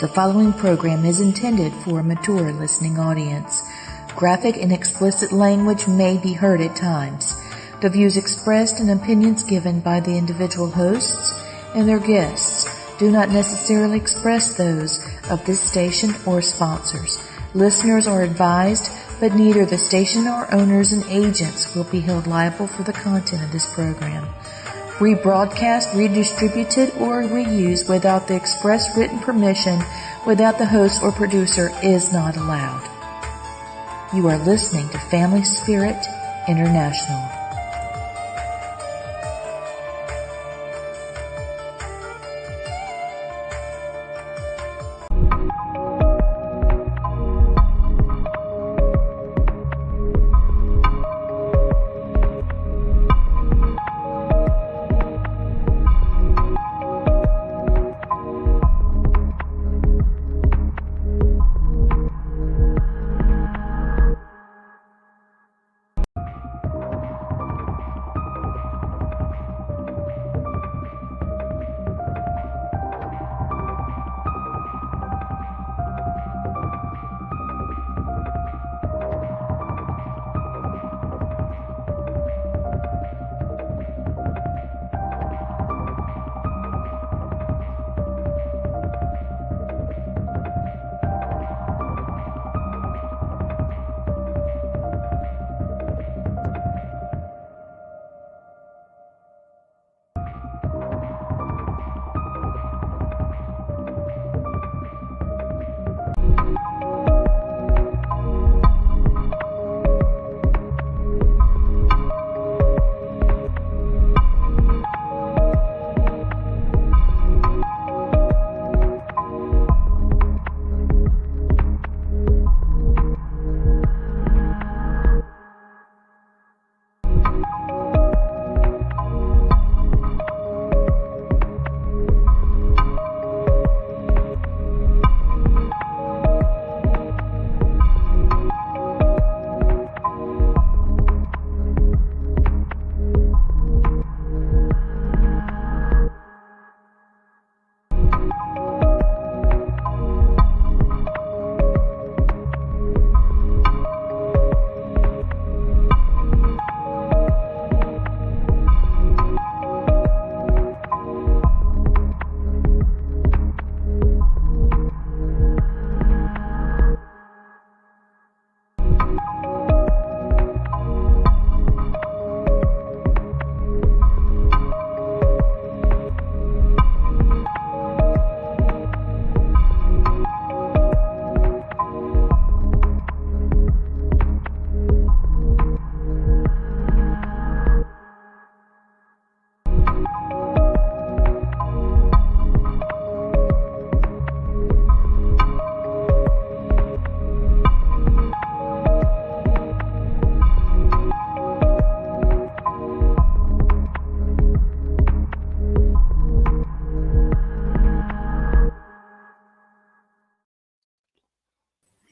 The following program is intended for a mature listening audience. Graphic and explicit language may be heard at times. The views expressed and opinions given by the individual hosts and their guests do not necessarily express those of this station or sponsors. Listeners are advised, but neither the station or owners and agents will be held liable for the content of this program. Rebroadcast, redistributed, or reused without the express written permission without the host or producer is not allowed. You are listening to Family Spirit International.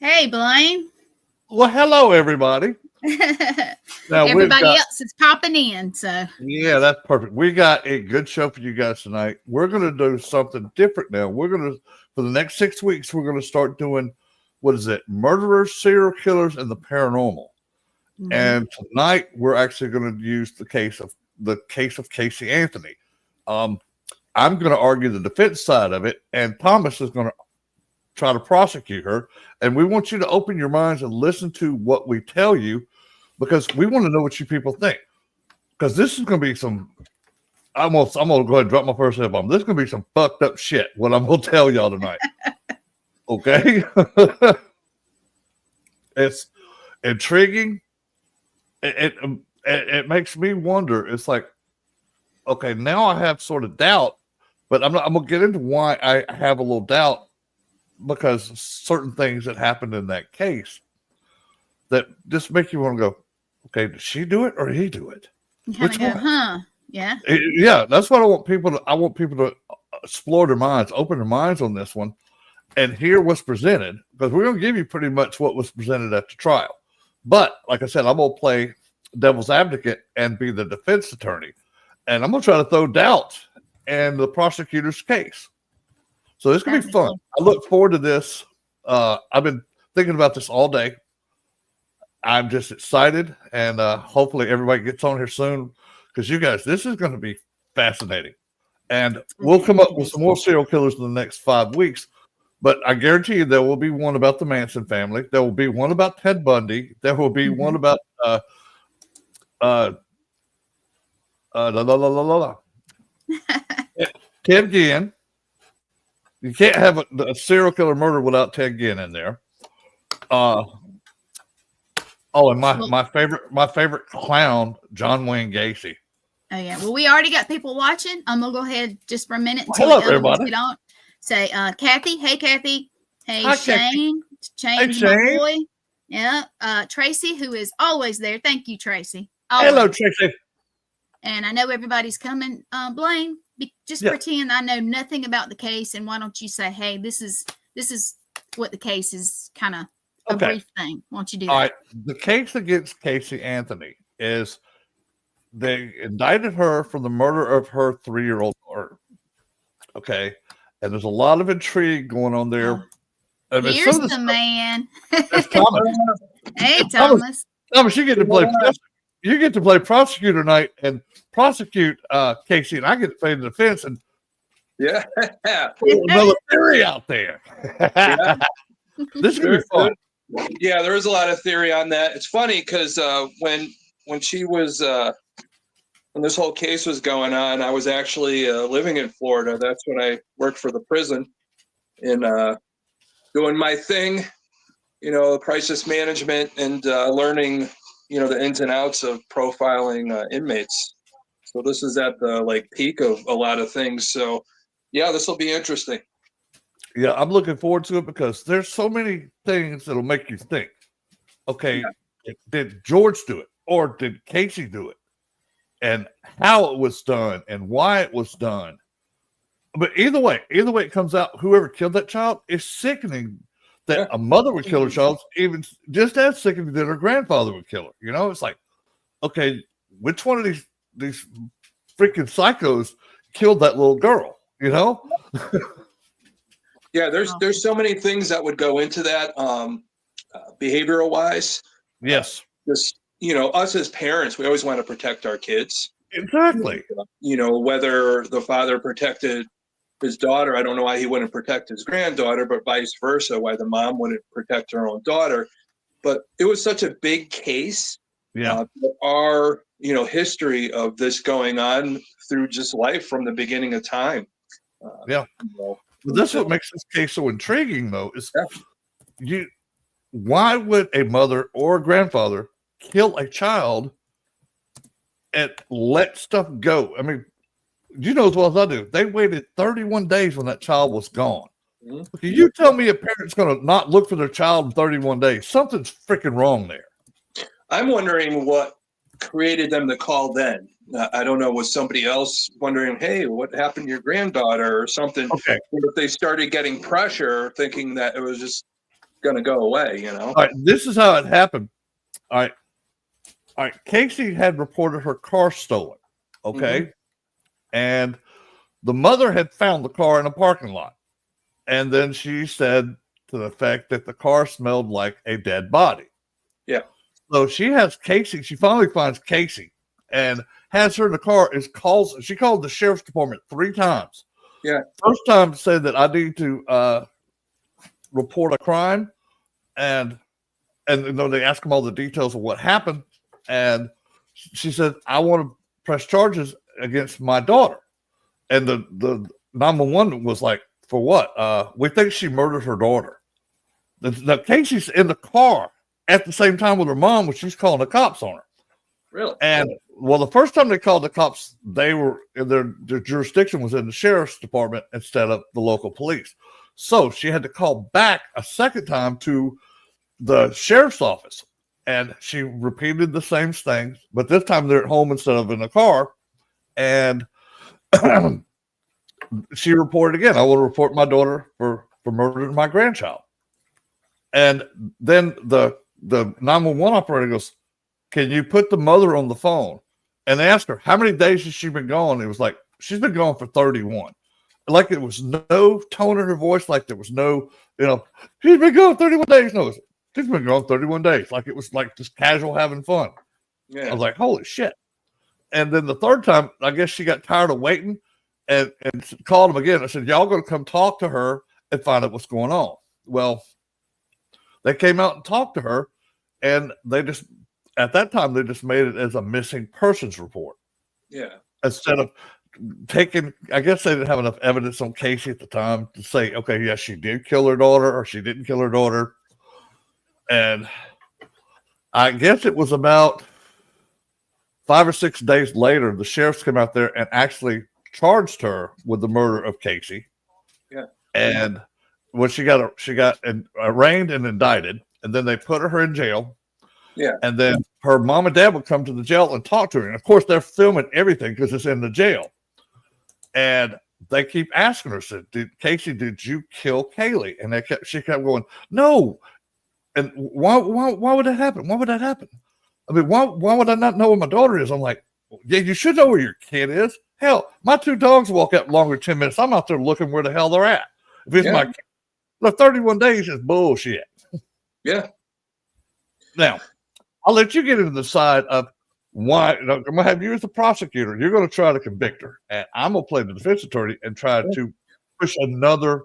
Hey, Blaine. Well, hello, everybody. Now, everybody else is popping in, so. Yeah, that's perfect. We got a good show for you guys tonight. We're going to do something different now. We're going to, for the next 6 weeks, we're going to start doing, murderers, serial killers, and the paranormal. Mm-hmm. And tonight, we're actually going to use the case of Casey Anthony. I'm going to argue the defense side of it, and Thomas is going to try to prosecute her. And we want you to open your minds and listen to what we tell you, because we want to know what you people think. Because this is going to be some, I'm going to go ahead and drop my first F-bomb. This is going to be some fucked up shit, what I'm going to tell y'all tonight. Okay? It's intriguing. It makes me wonder. It's like, okay, now I have sort of doubt, but I'm going to get into why I have a little doubt, because certain things that happened in that case that just make you want to go, okay, did she do it or did he do it? Which one? Huh? Yeah. Yeah, that's what I want people to explore their minds, open their minds on this one, and hear what's presented, because we're going to give you pretty much what was presented at the trial. But like I said, I'm going to play devil's advocate and be the defense attorney, and I'm going to try to throw doubt in the prosecutor's case. So it's going to be fun. I look forward to this. I've been thinking about this all day. I'm just excited, and hopefully everybody gets on here soon, because you guys, this is going to be fascinating. And we'll come up with some more serial killers in the next 5 weeks. But I guarantee you there will be one about the Manson family. There will be one about Ted Bundy. There will be one about Ted Ginn. You can't have a serial killer murder without Ted Ginn in there. And my favorite clown, John Wayne Gacy. Oh yeah. Well, we already got people watching. I'm gonna go ahead just for a minute until everybody get on. Say, Kathy. Hey, Kathy. Hey, hi, Shane. Hey, Shane, my boy. Yeah. Tracy, who is always there. Thank you, Tracy. Always. Hello, Tracy. And I know everybody's coming. Blaine, just pretend I know nothing about the case, and why don't you say, hey, this is what the case is, kind of a brief thing. Why don't you do that? All right. The case against Casey Anthony is they indicted her for the murder of her 3-year-old daughter. Okay. And there's a lot of intrigue going on there. Here's the man. Thomas. Hey, Thomas. Thomas, you get to play prosecutor night and prosecute Casey, and I get to play the defense and another theory out there. This is gonna be fun. Yeah, there was a lot of theory on that. It's funny because when she was when this whole case was going on, I was actually living in Florida. That's when I worked for the prison and doing my thing, crisis management and learning, the ins and outs of profiling inmates. So this is at the peak of a lot of things. So yeah, this will be interesting. Yeah, I'm looking forward to it because there's so many things that'll make you think, okay, did George do it or did Casey do it? And how it was done and why it was done. But either way it comes out, whoever killed that child is sickening that a mother would kill her child, even just as sickening that her grandfather would kill her. It's like, okay, which one of these freaking psychos killed that little girl, Yeah, there's so many things that would go into that, behavioral wise. Yes. Just, us as parents, we always want to protect our kids. Exactly. Whether the father protected his daughter, I don't know why he wouldn't protect his granddaughter, but vice versa, why the mom wouldn't protect her own daughter. But it was such a big case. Yeah. Our, history of this going on through just life from the beginning of time. But that's what makes this case so intriguing, though, is why would a mother or a grandfather kill a child and let stuff go? I mean, you know as well as I do, they waited 31 days when that child was gone. Mm-hmm. Okay, you tell me a parent's going to not look for their child in 31 days. Something's freaking wrong there. I'm wondering what created them to call then. I don't know, was somebody else wondering, hey, what happened to your granddaughter or something? Okay. If they started getting pressure, thinking that it was just going to go away, All right, this is how it happened. All right. Casey had reported her car stolen. Okay. Mm-hmm. And the mother had found the car in a parking lot. And then she said to the fact that the car smelled like a dead body. Yeah. So she has Casey. She finally finds Casey and has her in the car. She called the sheriff's department 3 times. Yeah. First time said that I need to report a crime, and they ask him all the details of what happened, and she said, I want to press charges against my daughter. And the 911 was like, for what? We think she murdered her daughter. Now Casey's in the car at the same time with her mom when she's calling the cops on her. Really? And the first time they called the cops, they were in their jurisdiction was in the sheriff's department instead of the local police. So she had to call back a second time to the sheriff's office, and she repeated the same thing, but this time they're at home instead of in the car. And she reported again, I will report my daughter for murdering my grandchild. And then the 911 operator goes, can you put the mother on the phone? And they asked her, how many days has she been gone? It was like, she's been gone for 31. like it was no tone in her voice, like there was no, she's been gone 31 days. No, she's been gone 31 days. Like it was like just casual having fun. Yeah. I was like, holy shit. And then the third time, I guess she got tired of waiting and called him again. I said, y'all going to come talk to her and find out what's going on. Well, they came out and talked to her, and at that time, they just made it as a missing persons report. Yeah. Instead of taking, I guess they didn't have enough evidence on Casey at the time to say, okay, yes, she did kill her daughter or she didn't kill her daughter. And I guess it was about 5 or 6 days later, the sheriffs came out there and actually charged her with the murder of Casey. Yeah. And when she got arraigned and indicted, and then they put her in jail. Yeah. And then her mom and dad would come to the jail and talk to her. And of course, they're filming everything because it's in the jail. And they keep asking her, said, Casey, did you kill Kaylee? And she kept going, no. And why would that happen? Why would that happen? I mean, why would I not know where my daughter is? I'm like, yeah, you should know where your kid is. Hell, my 2 dogs walk out longer than 10 minutes. I'm out there looking where the hell they're at. If it's my kid, the 31 days is bullshit. Yeah. Now, I'll let you get into the side of why. I'm going to have you as the prosecutor. You're going to try to convict her. And I'm going to play the defense attorney and try to push another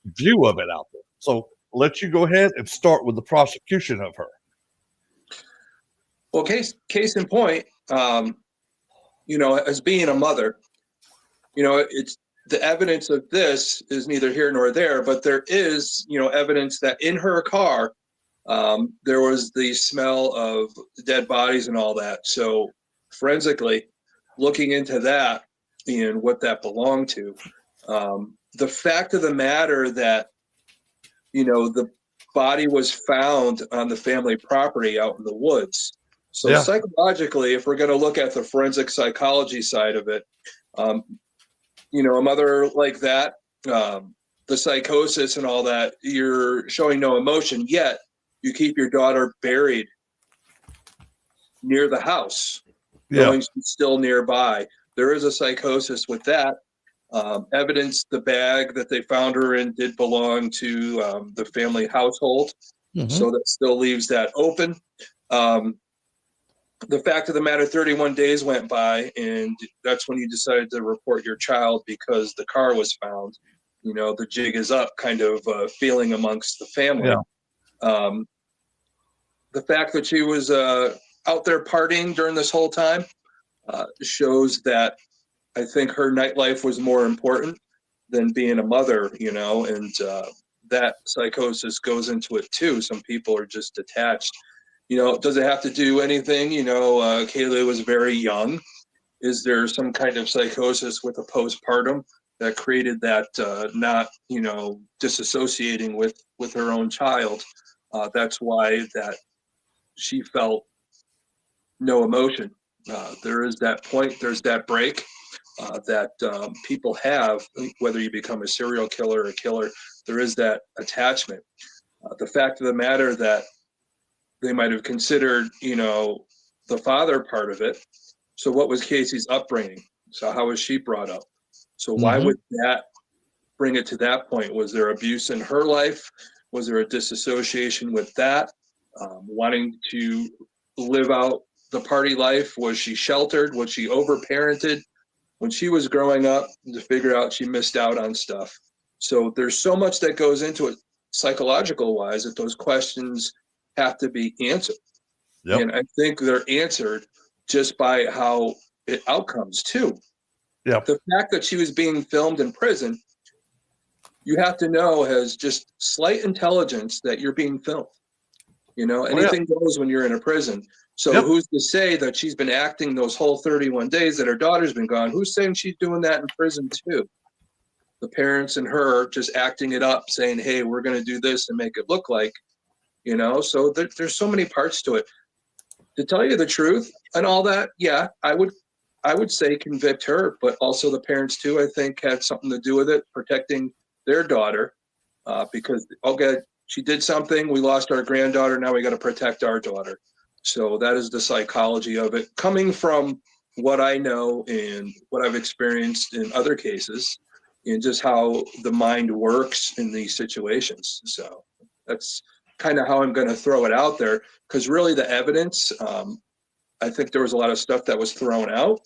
view of it out there. So I'll let you go ahead and start with the prosecution of her. Well, case in point, as being a mother, it's the evidence of this is neither here nor there, but there is, evidence that in her car, there was the smell of dead bodies and all that. So forensically looking into that and what that belonged to, the fact of the matter that, the body was found on the family property out in the woods. So psychologically, if we're going to look at the forensic psychology side of it, a mother like that, the psychosis and all that, you're showing no emotion, yet you keep your daughter buried near the house, knowing she's still nearby. There is a psychosis with that. Evidence the bag that they found her in did belong to the family household. Mm-hmm. So that still leaves that open. The fact of the matter, 31 days went by, and that's when you decided to report your child because the car was found. The jig is up kind of feeling amongst the family. Yeah. The fact that she was out there partying during this whole time shows that I think her nightlife was more important than being a mother, and that psychosis goes into it too. Some people are just detached. Does it have to do anything? Kayla was very young. Is there some kind of psychosis with a postpartum that created that not, disassociating with her own child? That's why that she felt no emotion. There is that point, there's that break that people have, whether you become a serial killer or a killer, there is that attachment. The fact of the matter that they might have considered, the father part of it. So what was Casey's upbringing? So how was she brought up? So why would that bring it to that point? Was there abuse in her life? Was there a disassociation with that? Wanting to live out the party life? Was she sheltered? Was she overparented when she was growing up to figure out she missed out on stuff? So there's so much that goes into it psychological wise that those questions have to be answered. Yep. And I think they're answered just by how it outcomes too. Yeah. The fact that she was being filmed in prison, you have to know has just slight intelligence that you're being filmed. Anything goes when you're in a prison. So who's to say that she's been acting those whole 31 days that her daughter's been gone? Who's saying she's doing that in prison too? The parents and her just acting it up, saying, hey, we're going to do this and make it look like, so there's so many parts to it. To tell you the truth and all that, yeah, I would say convict her, but also the parents too, I think, had something to do with it, protecting their daughter, because, okay, she did something, we lost our granddaughter, now we got to protect our daughter. So that is the psychology of it. Coming from what I know and what I've experienced in other cases, and just how the mind works in these situations. So that's kind of how I'm going to throw it out there, because really the evidence, I think there was a lot of stuff that was thrown out,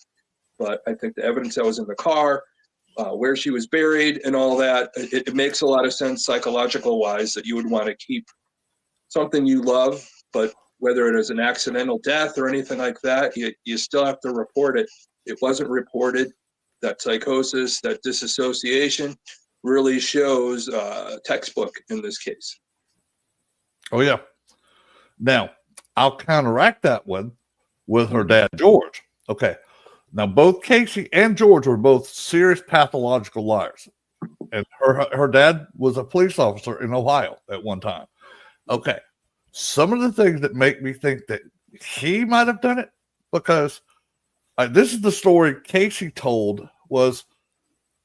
but I think the evidence that was in the car, where she was buried and all that, it makes a lot of sense psychological wise that you would want to keep something you love, but whether it is an accidental death or anything like that, you still have to report it. It wasn't reported. That psychosis, that disassociation really shows textbook in this case. Oh, yeah. Now, I'll counteract that one with her dad, George. Okay. Now, both Casey and George were both serious pathological liars. And her dad was a police officer in Ohio at one time. Okay. Some of the things that make me think that he might have done it, because this is the story Casey told, was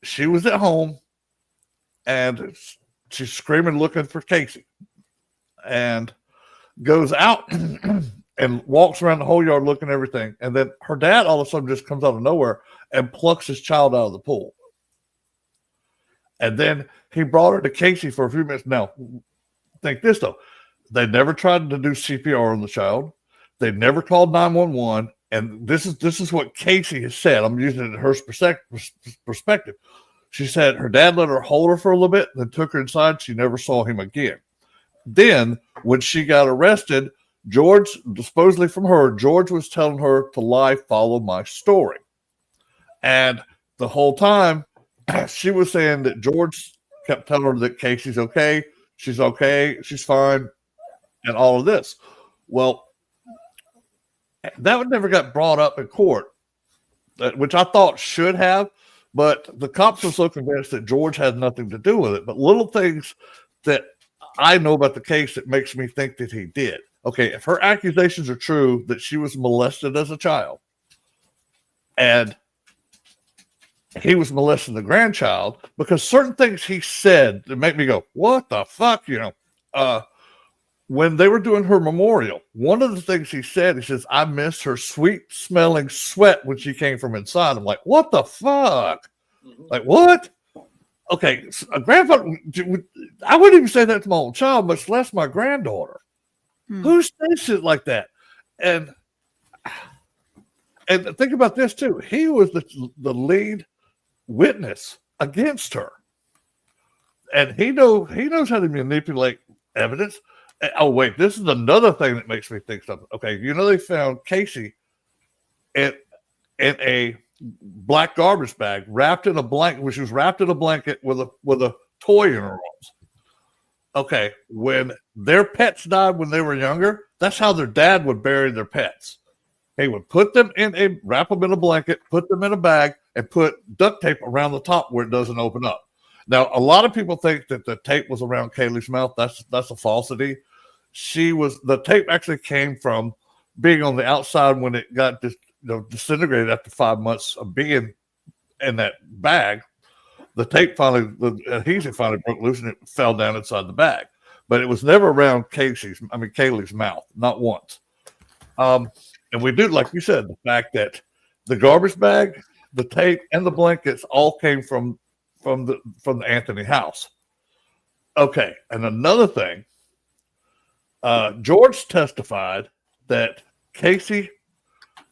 she was at home and she's screaming looking for Casey, and goes out and walks around the whole yard looking at everything. And then her dad all of a sudden just comes out of nowhere and plucks his child out of the pool. And then he brought her to Casey for a few minutes. Now, think this though. They never tried to do CPR on the child. They never called 911. And this is what Casey has said. I'm using it in her perspective. She said her dad let her hold her for a little bit, then took her inside. She never saw him again. Then when she got arrested, George, supposedly from her, George was telling her to lie, follow my story. And the whole time she was saying that George kept telling her that Casey's okay, she's fine, and all of this. Well, that never got brought up in court, which I thought should have, but the cops were so convinced that George had nothing to do with it. But little things that I know about the case that makes me think that he did. Okay, if her accusations are true that she was molested as a child and he was molesting the grandchild, because certain things he said that make me go, what the fuck, when they were doing her memorial, one of the things he says, I miss her sweet smelling sweat when she came from inside. I'm like, what the fuck? Like, what? Okay, so a grandfather, I wouldn't even say that to my own child, much less my granddaughter. Who says shit like that? And think about this too. He was the lead witness against her. And he knows how to manipulate evidence. Oh, wait, this is another thing that makes me think something. Okay, they found Casey in a black garbage bag, wrapped in a blanket, which was wrapped in a blanket with a toy in her arms. Okay, when their pets died when they were younger, that's how their dad would bury their pets. He would wrap them in a blanket, put them in a bag, and put duct tape around the top where it doesn't open up. Now, a lot of people think that the tape was around Kaylee's mouth. That's a falsity. The tape actually came from being on the outside when it got disintegrated after 5 months of being in that bag. The adhesive finally broke loose and it fell down inside the bag. But it was never around Kaylee's mouth, not once. And we do, like you said, the fact that the garbage bag, the tape, and the blankets all came from the Anthony house. Okay, and another thing, George testified that Casey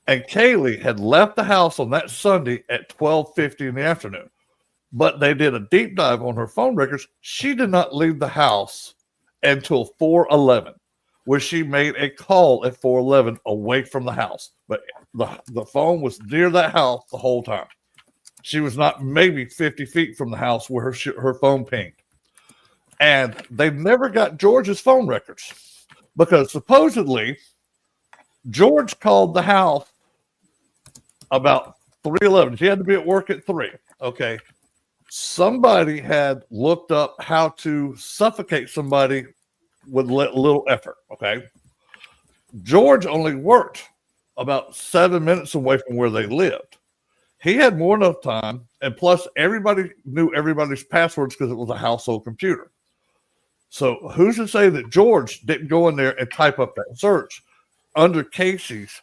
and Kaylee had left the house on that Sunday at 12:50 in the afternoon, but they did a deep dive on her phone records. She did not leave the house until 4:11, where she made a call at 4:11 away from the house, but the phone was near that house the whole time. She was not maybe 50 feet from the house where her phone pinged. And they never got George's phone records because supposedly George called the house about 3:11. She had to be at work at 3. Okay. Somebody had looked up how to suffocate somebody with little effort. Okay. George only worked about 7 minutes away from where they lived. He had more than enough time, and plus everybody knew everybody's passwords because it was a household computer. So who's to say that George didn't go in there and type up that search under Casey's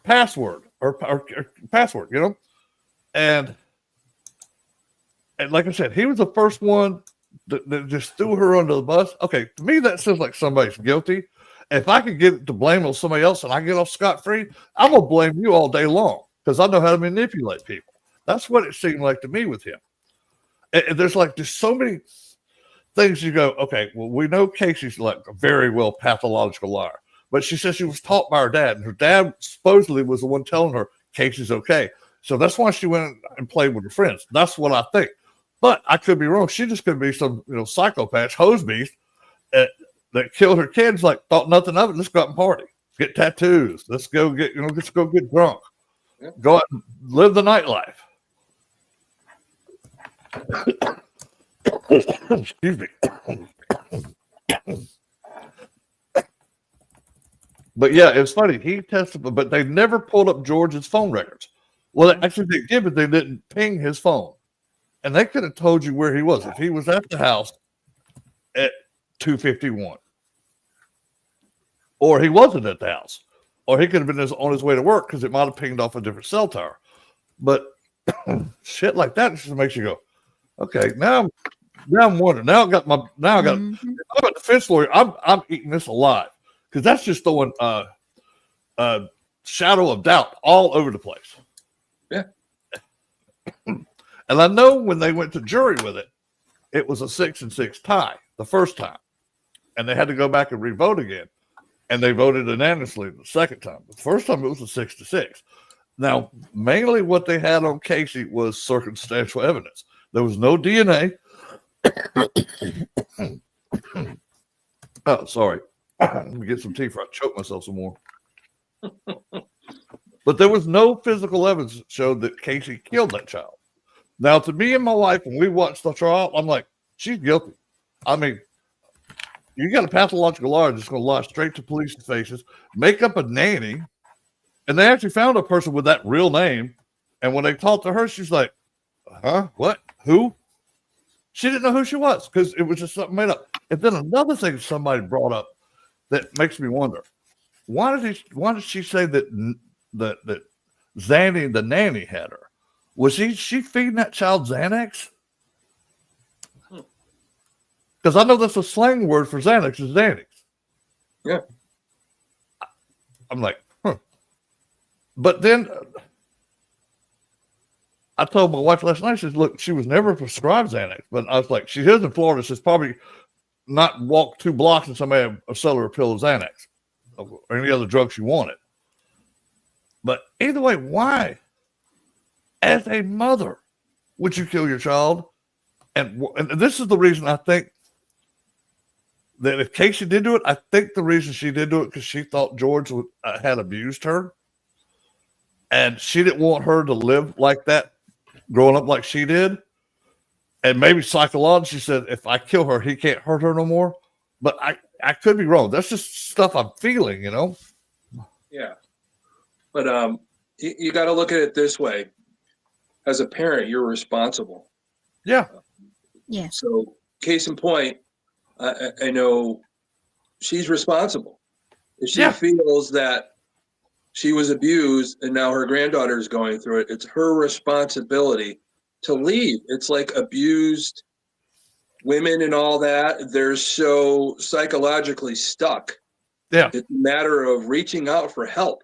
password her password, you know? And like I said, he was the first one that just threw her under the bus. Okay, to me, that sounds like somebody's guilty. If I could get to blame on somebody else and I get off scot-free, I'm going to blame you all day long because I know how to manipulate people. That's what it seemed like to me with him. And there's like just so many things you go, okay, well, we know Casey's like a very well pathological liar. But she says she was taught by her dad, and her dad supposedly was the one telling her Casey's okay. So that's why she went and played with her friends. That's what I think. But I could be wrong. She just could be some, psychopath, hose beast that killed her kids, like thought nothing of it. Let's go out and party, get tattoos. Let's go get drunk, go out and live the nightlife. Excuse me. But yeah, it's funny. He testified, but they never pulled up George's phone records. Well, actually, they did, but they didn't ping his phone. And they could have told you where he was if he was at the house at 2:51, or he wasn't at the house, or he could have been on his way to work because it might have pinged off a different cell tower. But shit like that just makes you go, okay, now I'm wondering. Now I got. I'm a defense lawyer. I'm eating this alive because that's just throwing a shadow of doubt all over the place. Yeah. And I know when they went to jury with it, it was a 6-6 tie the first time. And they had to go back and re-vote again. And they voted unanimously the second time. The first time it was a 6-6. Now, mainly what they had on Casey was circumstantial evidence. There was no DNA. Oh, sorry. Let me get some tea before I choke myself some more. But there was no physical evidence that showed that Casey killed that child. Now, to me and my wife, when we watched the trial, I'm like, she's guilty. I mean, you got a pathological liar that's going to lie straight to police's faces, make up a nanny, and they actually found a person with that real name. And when they talked to her, she's like, huh? What? Who? She didn't know who she was because it was just something made up. And then another thing somebody brought up that makes me wonder, why did she say that Zanny, the nanny, had her? Was she feeding that child Xanax? Because I know that's a slang word for Xanax is Xanax. Yeah. I'm like, huh. But then I told my wife last night, she said, look, she was never prescribed Xanax. But I was like, she is in Florida. She's probably not walk 2 blocks and somebody will sell her a pill of Xanax or any other drug she wanted. But either way, why? As a mother, would you kill your child? And this is the reason I think that if Casey did do it, I think the reason she did do it because she thought George had abused her. And she didn't want her to live like that, growing up like she did. And maybe psychologically, she said, if I kill her, he can't hurt her no more. But I could be wrong. That's just stuff I'm feeling, Yeah. But you got to look at it this way. As a parent, you're responsible. Yeah. Yeah. So, case in point, I know she's responsible. If she feels that she was abused and now her granddaughter is going through it, it's her responsibility to leave. It's like abused women and all that. They're so psychologically stuck. Yeah. It's a matter of reaching out for help.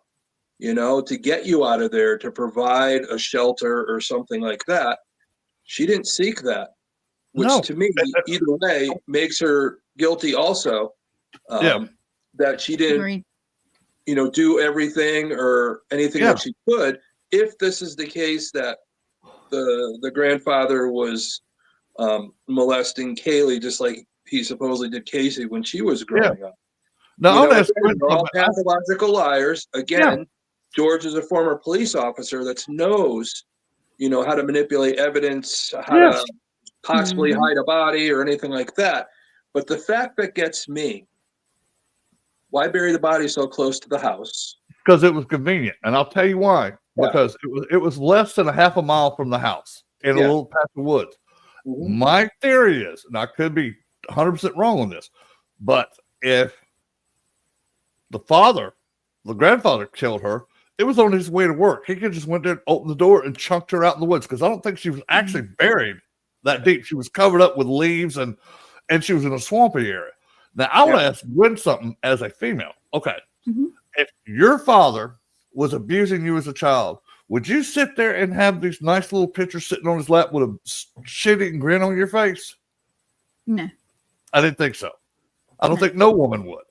To get you out of there, to provide a shelter or something like that. She didn't seek that, which to me, either way, makes her guilty also. That she didn't, do everything or anything that she could. If this is the case that the grandfather was molesting Kaylee, just like he supposedly did Casey when she was growing up. No, they're all pathological liars. Again, George is a former police officer that knows, how to manipulate evidence, how to possibly hide a body or anything like that. But the fact that gets me, why bury the body so close to the house? Because it was convenient. And I'll tell you why. Because it was less than a half a mile from the house in a little patch of woods. Mm-hmm. My theory is, and I could be 100% wrong on this, but if the grandfather killed her, it was on his way to work. He could just went there, opened the door, and chunked her out in the woods because I don't think she was actually buried that deep. She was covered up with leaves and she was in a swampy area. Now, I want to ask Gwen something as a female. Okay. If your father was abusing you as a child, would you sit there and have these nice little pictures sitting on his lap with a shit-eating grin on your face? No. I didn't think so. I don't think no woman would.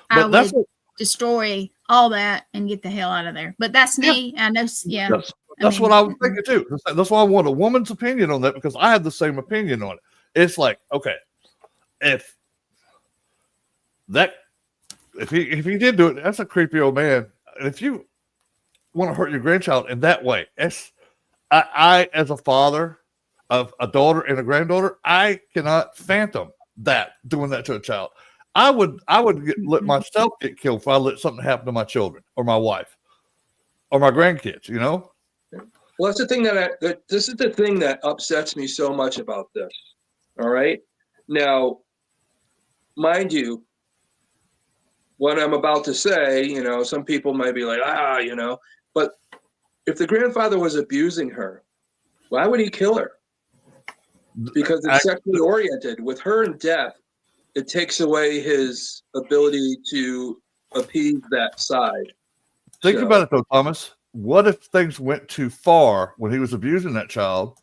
But I would destroy all that and get the hell out of there. But that's me. I know. Yeah. That's what I was thinking too. That's why I want a woman's opinion on that, because I have the same opinion on it. It's like, okay, if he did do it, that's a creepy old man. And if you want to hurt your grandchild in that way, I as a father of a daughter and a granddaughter, I cannot fathom that, doing that to a child. I would let myself get killed if I let something happen to my children or my wife or my grandkids, you know? Well, that's the thing this is the thing that upsets me so much about this. All right. Now, mind you, what I'm about to say, you know, some people might be like, you know, but if the grandfather was abusing her, why would he kill her? Because it's sexually oriented. With her in death, it takes away his ability to appease that side. Think about it though, Thomas. What if things went too far when he was abusing that child?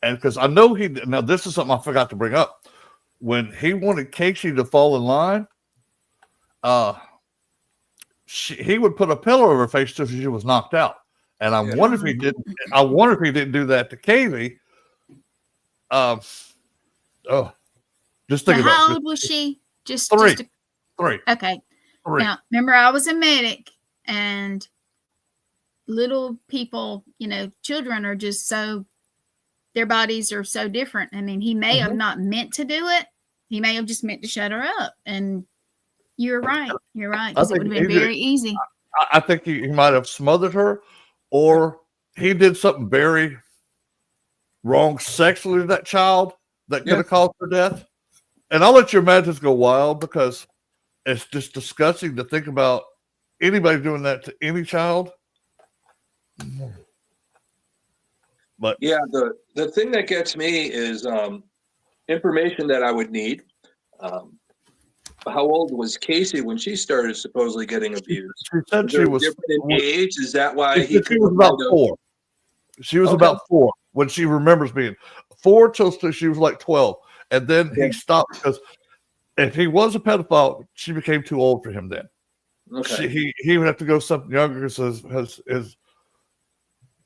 And because I know now this is something I forgot to bring up. When he wanted Casey to fall in line, he would put a pillow over her face till she was knocked out. And I wonder if he didn't. I wonder if he didn't do that to Kaylee. Just think about it. How old was she? Just three. Okay. 3. Now, remember, I was a medic, and little people, you know, children are just so, their bodies are so different. I mean, he may have not meant to do it. He may have just meant to shut her up. And you're right. You're right. Because it would have been very easy. I think he might have smothered her, or he did something very wrong sexually to that child that could have caused her death. And I'll let your imaginations go wild, because it's just disgusting to think about anybody doing that to any child. But yeah, the thing that gets me is information that I would need. How old was Casey when she started supposedly getting abused? She said she was different in age. Is that why she was about 4? She was about 4 when she remembers being 4 till she was like 12, and then he stopped, because if he was a pedophile, she became too old for him. Then he would have to go something younger, because his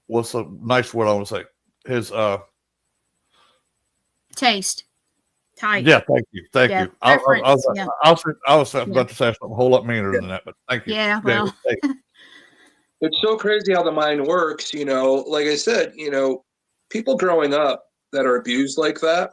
what's a nice word I want to say, his taste. Type. Yeah, thank you. I was about to say something a whole lot meaner than that, but thank you. Yeah, well. It's so crazy how the mind works, you know. Like I said, you know, people growing up that are abused like that,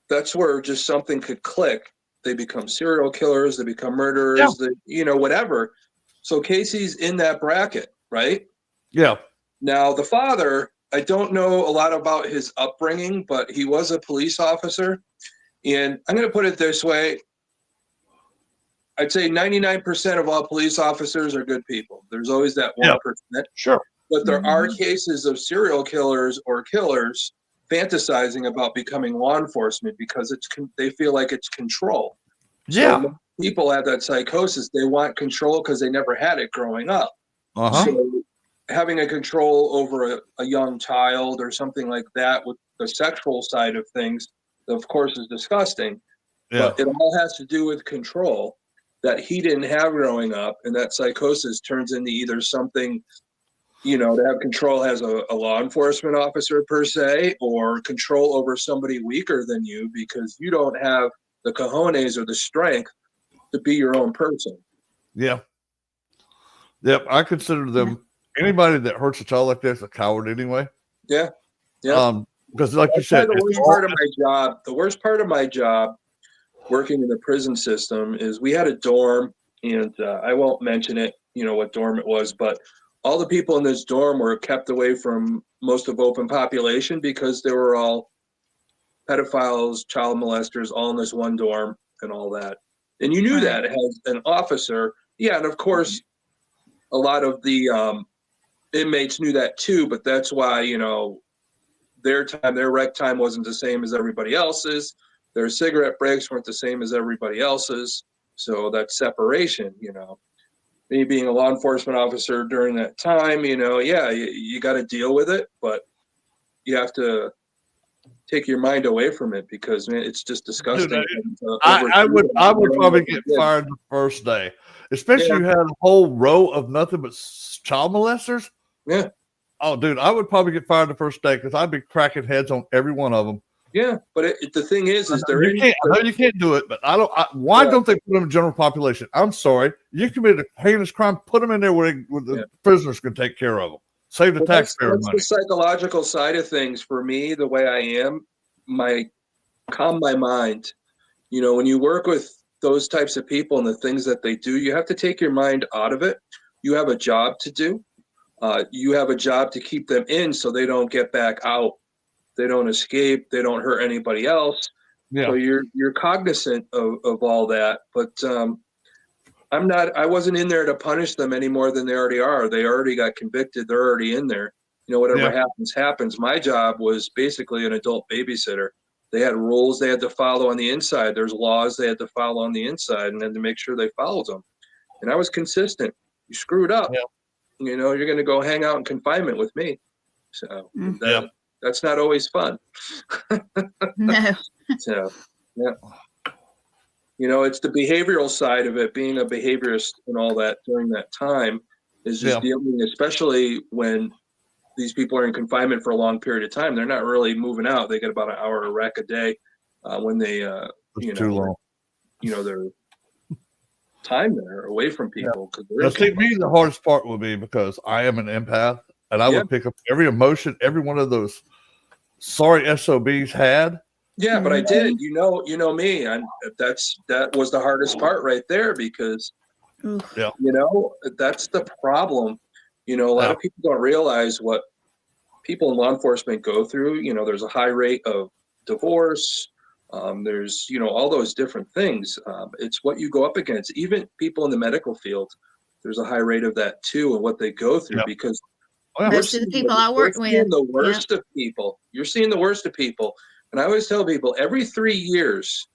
that's where just something could click. They become serial killers, they become murderers, you know, whatever. So Casey's in that bracket, right? Yeah. Now, the father, I don't know a lot about his upbringing, but he was a police officer. And I'm going to put it this way. I'd say 99% of all police officers are good people. There's always that 1%. Sure. But there are cases of serial killers or killers fantasizing about becoming law enforcement because they feel like it's control. Yeah. So people have that psychosis. They want control because they never had it growing up. So having a control over a young child or something like that with the sexual side of things, of course, is disgusting. But it all has to do with control that he didn't have growing up, and that psychosis turns into either something, you know, to have control as a law enforcement officer per se, or control over somebody weaker than you because you don't have the cojones or the strength to be your own person. Yeah. Yep. I consider them, anybody that hurts a child like this, a coward anyway. Yeah. Yeah. Because like you said, the worst part of my job working in the prison system is we had a dorm, and I won't mention it, you know, what dorm it was, but all the people in this dorm were kept away from most of open population because they were all pedophiles, child molesters, all in this one dorm and all that. And you knew that as an officer. Yeah. And of course, a lot of the inmates knew that too, but that's why, their rec time wasn't the same as everybody else's. Their cigarette breaks weren't the same as everybody else's. So that separation, me being a law enforcement officer during that time, you got to deal with it, but you have to take your mind away from it because, man, it's just disgusting. Dude, I would probably get fired the first day, especially you had a whole row of nothing but child molesters. Yeah. Oh, dude, I would probably get fired the first day because I'd be cracking heads on every one of them. Yeah, but the thing is I know you can't do it, but why don't they put them in general population? I'm sorry, you committed a heinous crime. Put them in there where the prisoners can take care of them. Save the taxpayer money. The psychological side of things for me, the way I am, calm my mind. When you work with those types of people and the things that they do, you have to take your mind out of it. You have a job to do. You have a job to keep them in so they don't get back out. They don't escape. They don't hurt anybody else. Yeah. So you're cognizant of all that. But I wasn't in there to punish them any more than they already are. They already got convicted. They're already in there. Whatever happens. My job was basically an adult babysitter. They had rules they had to follow on the inside. There's laws they had to follow on the inside, and then to make sure they followed them. And I was consistent. You screwed up. Yeah. You're going to go hang out in confinement with me. So that's not always fun. No. So, yeah. It's the behavioral side of it, being a behaviorist and all that during that time is just dealing, especially when these people are in confinement for a long period of time. They're not really moving out. They get about an hour of rec a day when they, too long. Their time there away from people. Now, see, me, the hardest part would be because I am an empath and I would pick up every emotion, every one of those sorry SOBs had. Yeah, but I did. You know me, and that was the hardest part right there because, that's the problem. A lot of people don't realize what people in law enforcement go through. There's a high rate of divorce. There's, all those different things. It's what you go up against. Even people in the medical field, there's a high rate of that too, and what they go through because most of the people I work with, you're seeing the worst of people. You're seeing the worst of people. And I always tell people every 3 years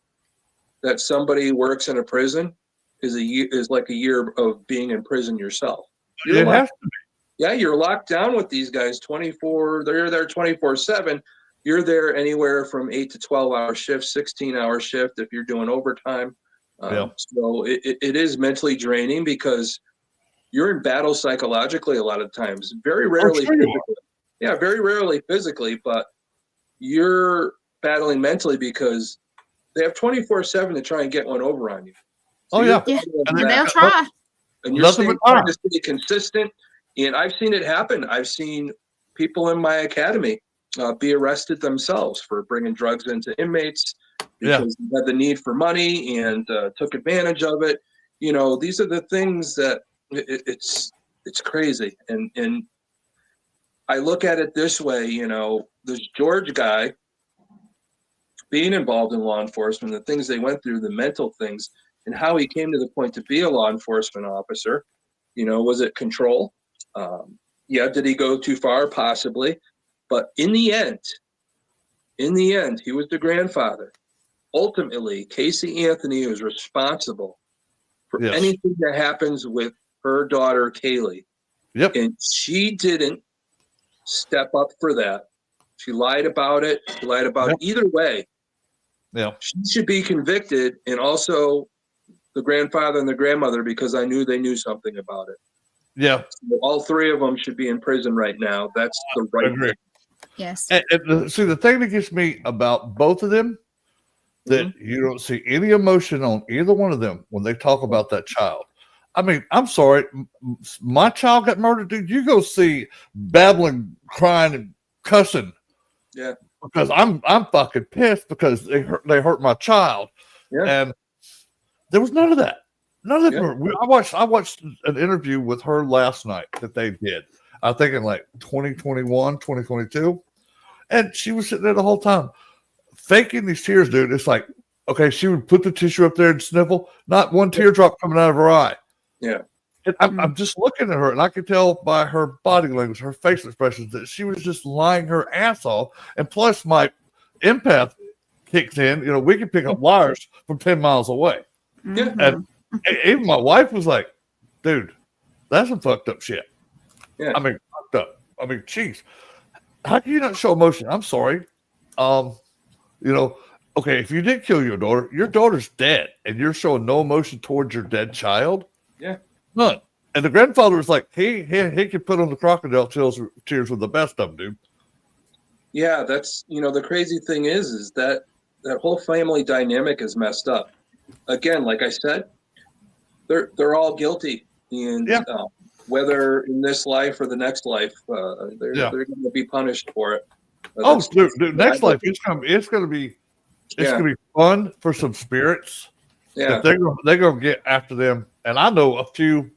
that somebody works in a prison is like a year of being in prison yourself. It has to be. Yeah, you're locked down with these guys 24. They're there 24/7. You're there anywhere from 8 to 12-hour shifts, 16-hour shift if you're doing overtime. So it is mentally draining because you're in battle psychologically a lot of times. Very rarely physically. Yeah, very rarely physically, but you're battling mentally because they have 24/7 to try and get one over on you. So and they'll try. And you're trying to stay consistent. And I've seen it happen. I've seen people in my academy be arrested themselves for bringing drugs into inmates because they had the need for money and took advantage of it. These are the things that it's crazy. And I look at it this way, this George guy being involved in law enforcement, the things they went through, the mental things, and how he came to the point to be a law enforcement officer. Was it control? Did he go too far? Possibly. But in the end, he was the grandfather. Ultimately, Casey Anthony was responsible for anything that happens with her daughter, Kaylee. Yep. And she didn't step up for that. She lied about it. She lied about it. Either way. Yeah. She should be convicted, and also the grandfather and the grandmother, because I knew they knew something about it. Yeah. So all three of them should be in prison right now. That's the right thing. Yes. And see, the thing that gets me about both of them, that you don't see any emotion on either one of them when they talk about that child. I mean, I'm sorry, my child got murdered, dude. You go see babbling, crying, and cussing. Yeah. Because I'm fucking pissed because they hurt my child. Yeah. And there was none of that. None of that. Yeah. I watched an interview with her last night that they did. I think in like 2021, 2022. And she was sitting there the whole time faking these tears, dude. It's like, okay, she would put the tissue up there and sniffle, not one teardrop coming out of her eye. Yeah. And I'm just looking at her, and I could tell by her body language, her facial expressions, that she was just lying her ass off. And plus, my empath kicks in. You know, we can pick up wires from 10 miles away. Mm-hmm. And even my wife was like, dude, that's some fucked up shit. Yeah. I mean, fucked up. I mean, geez, how can you not show emotion? I'm sorry. You know, okay, if you did kill your daughter's dead, and you're showing no emotion towards your dead child. Yeah. None. And the grandfather was like, he could put on the crocodile tears with the best of them, dude. Yeah, that's, you know, the crazy thing is that whole family dynamic is messed up. Again, like I said, they're all guilty, and whether in this life or the next life, they're going to be punished for it. Dude, next life it's gonna be fun for some spirits. Yeah, they're gonna get after them, and I know a few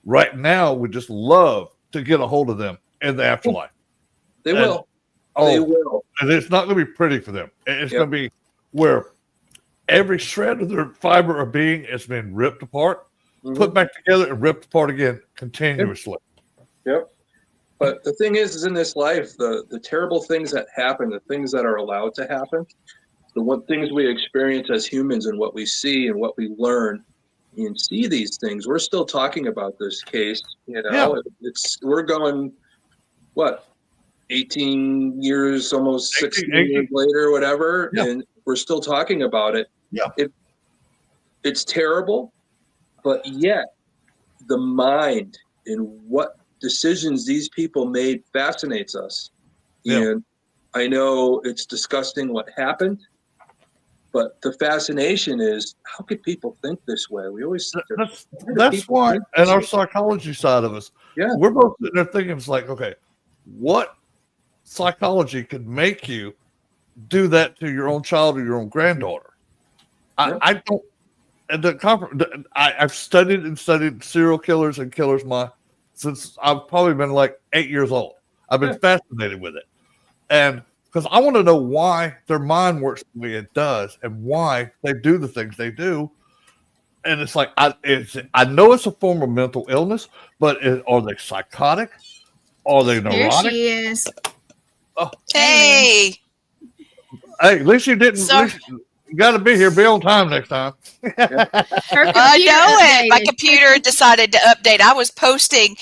right now would just love to get a hold of them in the afterlife. They will. They will, and it's not gonna be pretty for them. It's gonna be where every shred of their fiber of being has been ripped apart, put back together, and ripped apart again continuously. Yep. But the thing is in this life, the terrible things that happen, the things that are allowed to happen, things we experience as humans and what we see and what we learn and see these things. We're still talking about this case. You know, we're going, 18 years, almost 16 years later, whatever, and we're still talking about it. Yeah. It's terrible, but yet the mind and what decisions these people made fascinates us. And I know it's disgusting what happened, but the fascination is, how could people think this way? We always that's why, and our psychology side of us, we're both sitting there thinking, it's like, okay, what psychology could make you do that to your own child or your own granddaughter? I don't. And I've studied serial killers and killers since I've probably been like 8 years old. I've been fascinated with it, and because I want to know why their mind works the way it does and why they do the things they do. And it's like I know it's a form of mental illness, but are they psychotic? Are they neurotic? Here she is. Oh. Hey, at least you didn't. You got to be here. Be on time next time. I know it. My computer decided to update. I was posting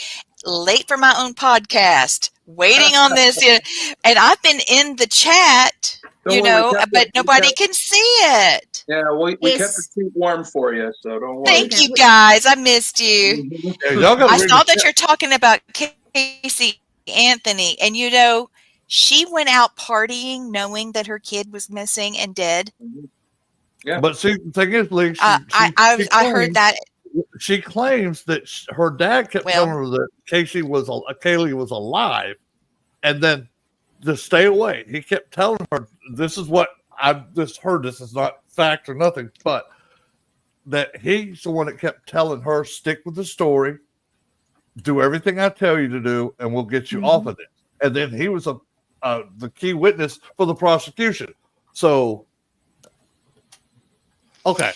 late for my own podcast, waiting on this, and I've been in the chat, but nobody can see it. Yeah, we kept the seat warm for you, so don't worry. Thank you, guys. I missed you. I saw that you're talking about Casey Anthony, and she went out partying knowing that her kid was missing and dead. Yeah, but see, the thing is, Lee, I heard that. She claims that her dad kept telling her that Kaylee was alive, and then to stay away. He kept telling her, "This is what I just heard. This is not fact or nothing, but that he's the one that kept telling her, stick with the story, do everything I tell you to do, and we'll get you off of it." And then he was the key witness for the prosecution. So. Okay.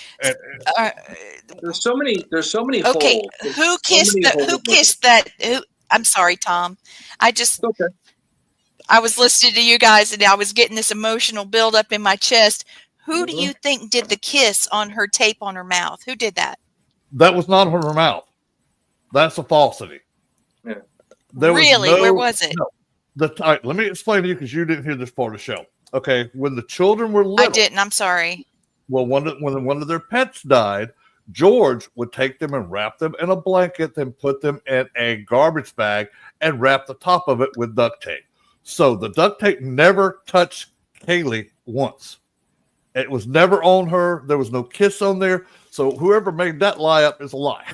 There's so many. Okay. Holes. Who kissed that? I'm sorry, Tom. I was listening to you guys and I was getting this emotional buildup in my chest. Who do you think did the kiss on her tape on her mouth? Who did that? That was not her mouth. That's a falsity. Yeah. Where was it? No. Let me explain to you because you didn't hear this part of the show. Okay. When the children were little. I didn't. I'm sorry. Well, when one of their pets died, George would take them and wrap them in a blanket, then put them in a garbage bag and wrap the top of it with duct tape. So the duct tape never touched Kaylee once. It was never on her. There was no kiss on there. So whoever made that lie up is a lie.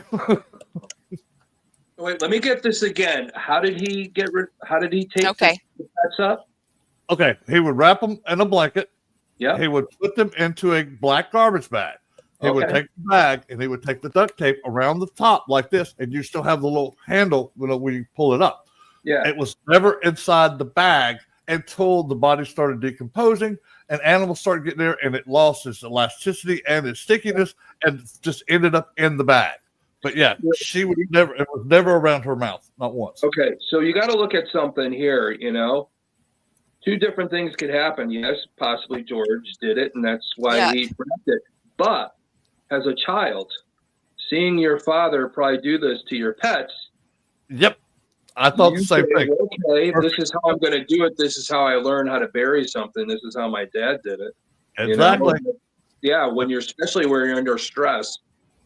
Wait, let me get this again. How did he take the pets up? Okay, he would wrap them in a blanket. Yeah. He would put them into a black garbage bag. He would take the bag and he would take the duct tape around the top like this, and you still have the little handle when you pull it up. Yeah. It was never inside the bag until the body started decomposing and animals started getting there, and it lost its elasticity and its stickiness and just ended up in the bag. But yeah, she would never. It was never around her mouth, not once. Okay, so you got to look at something here. Two different things could happen. Yes, possibly George did it, and that's why he grabbed it. But as a child, seeing your father probably do this to your pets. Yep, I thought the same thing. Okay, this is how I'm going to do it. This is how I learned how to bury something. This is how my dad did it. Exactly. Yeah, especially when you're under stress,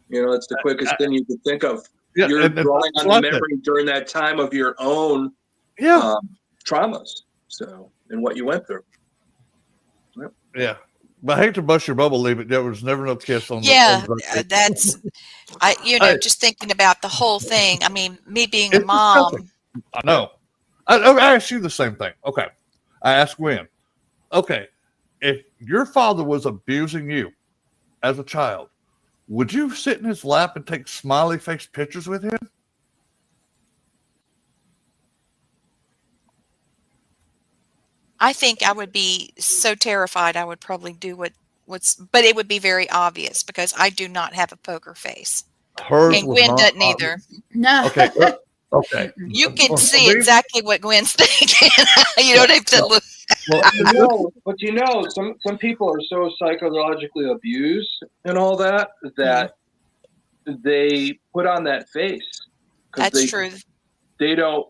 it's the quickest thing you can think of. Yeah, you're drawing on the memory during that time of your own traumas. So, and what you went through. Yep. Yeah. But I hate to bust your bubble, Lee, but there was never no kiss on that's, just thinking about the whole thing. I mean, me being a mom. Disgusting. I know. I asked you the same thing. Okay. I asked Gwen, okay, if your father was abusing you as a child, would you sit in his lap and take smiley face pictures with him? I think I would be so terrified I would probably do but it would be very obvious because I do not have a poker face. Hers and Gwen doesn't either. No. Okay. Okay. You can see exactly what Gwen's thinking. You don't have to look. But some people are so psychologically abused and all that they put on that face. That's true. They don't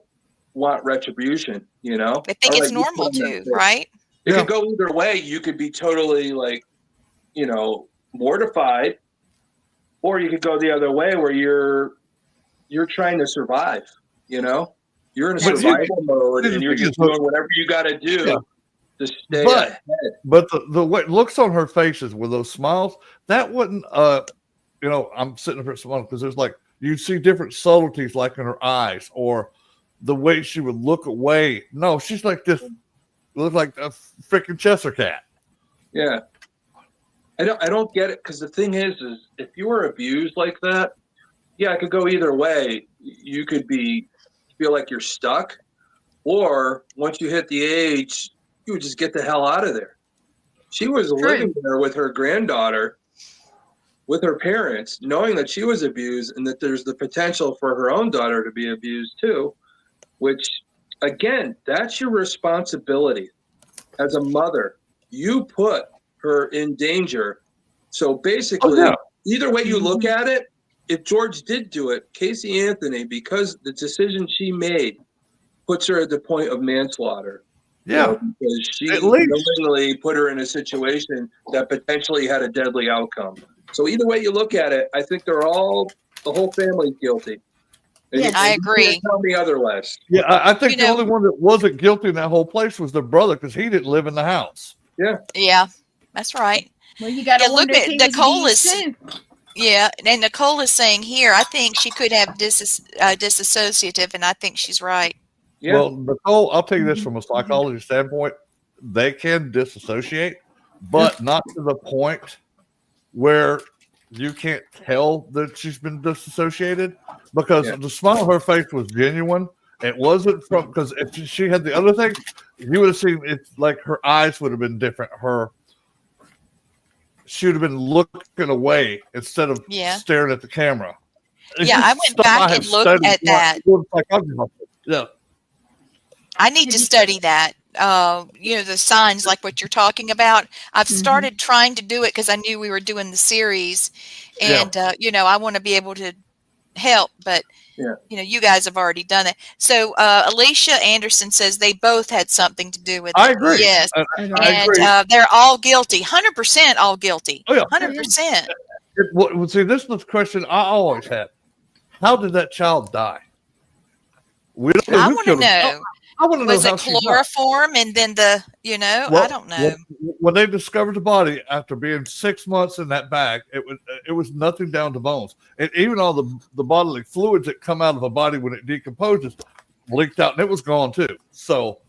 want retribution, They think it's normal too, right? It could go either way. You could be totally mortified, or you could go the other way where you're trying to survive, You're in a survival mode and you're just doing whatever you got to do to stay ahead. But the way looks on her faces with those smiles, that wouldn't, I'm sitting up here smiling because there's you see different subtleties like in her eyes or the way she would look away. No, she's like this, looks like a freaking Cheshire cat. Yeah. I don't get it because the thing is if you were abused like that, it could go either way. You could feel like you're stuck, or once you hit the age, you would just get the hell out of there. She was living there with her granddaughter, with her parents, knowing that she was abused and that there's the potential for her own daughter to be abused too, which, again, that's your responsibility as a mother. You put her in danger. So basically, either way you look at it, if George did do it, Casey Anthony, because the decision she made puts her at the point of manslaughter. Yeah. Because she knowingly put her in a situation that potentially had a deadly outcome. So either way you look at it, I think the whole family's guilty. Yeah, I agree. You can't tell me otherwise. Yeah, I think the only one that wasn't guilty in that whole place was the brother because he didn't live in the house. Yeah. Yeah, that's right. Well, you got to look at Nicole and Nicole is saying here, I think she could have disassociative, and I think she's right. Yeah. Well, Nicole, I'll tell you this from a psychology standpoint, they can disassociate, but not to the point where you can't tell that she's been disassociated because the smile on her face was genuine. It wasn't because if she had the other thing, you would have seen it's like her eyes would have been different. She would have been looking away instead of staring at the camera. I went back and looked at that. Yeah. I need to study that. The signs like what you're talking about. I've started trying to do it because I knew we were doing the series, and I want to be able to help, but you guys have already done it. So Alicia Anderson says they both had something to do with it. I agree. Yes, I and they're all guilty. 100% all guilty. Oh, yeah. 100%. Well, see, this was the question I always had: how did that child die? We don't know. I want to know. I want to know. Was it chloroform and then I don't know. When they discovered the body after being 6 months in that bag, it was nothing down to bones, and even all the bodily fluids that come out of a body when it decomposes leaked out, and it was gone too. So